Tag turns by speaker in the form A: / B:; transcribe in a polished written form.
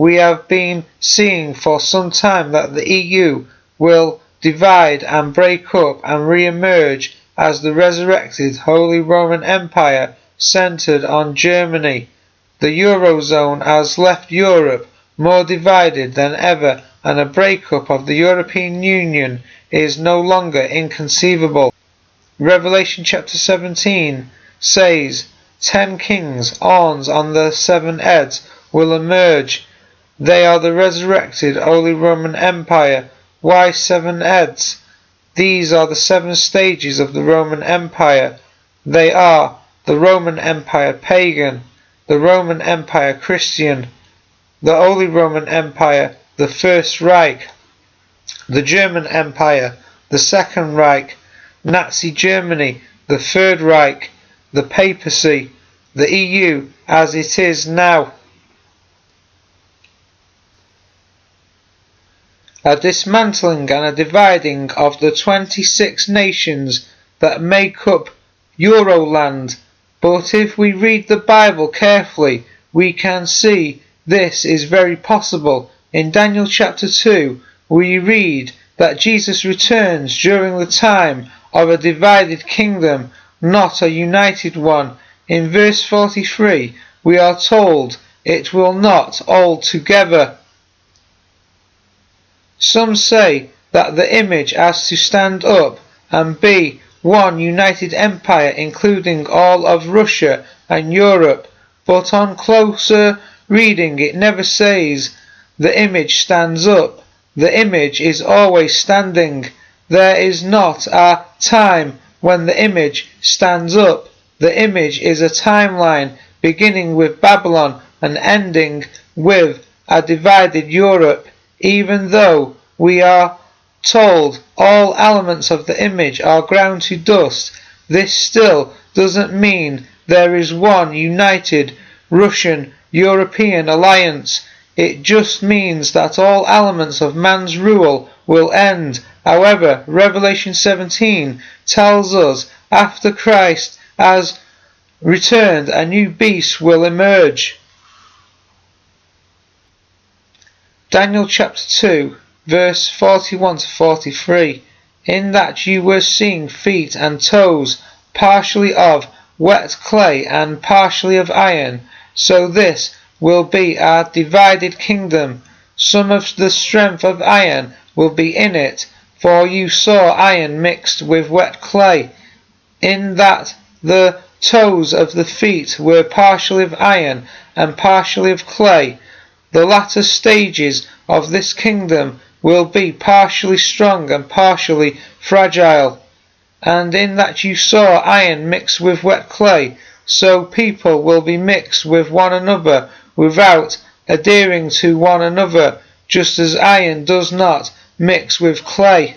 A: we have been seeing for some time that the EU will divide and break up and re-emerge as the resurrected Holy Roman Empire centred on Germany. The Eurozone has left Europe more divided than ever, and a break-up of the European Union is no longer inconceivable. Revelation chapter 17 says, 10 kings, horns on their 7 heads, will emerge. They are the resurrected Holy Roman Empire. Why 7 heads? These are the 7 stages of the Roman Empire. They are the Roman Empire pagan, the Roman Empire Christian, the Holy Roman Empire, the First Reich, the German Empire, the Second Reich, Nazi Germany, the Third Reich, the Papacy, the EU as it is now. A dismantling and a dividing of the 26 nations that make up Euroland. But if we read the Bible carefully, we can see this is very possible. In Daniel chapter 2, we read that Jesus returns during the time of a divided kingdom, not a united one. In verse 43, we are told it will not hold together. Some say that the image has to stand up and be one united empire including all of Russia and Europe, but on closer reading it never says the image stands up. The image is always standing. There is not a time when the image stands up. The image is a timeline beginning with Babylon and ending with a divided Europe. Even though we are told all elements of the image are ground to dust, this still doesn't mean there is one united Russian-European alliance. It just means that all elements of man's rule will end. However, Revelation 17 tells us after Christ has returned, a new beast will emerge. Daniel chapter 2 verse 41 to 43. In that you were seeing feet and toes, partially of wet clay and partially of iron. So this will be a divided kingdom. Some of the strength of iron will be in it, for you saw iron mixed with wet clay. In that the toes of the feet were partially of iron and partially of clay. The latter stages of this kingdom will be partially strong and partially fragile. And in that you saw iron mixed with wet clay, so people will be mixed with one another without adhering to one another, just as iron does not mix with clay.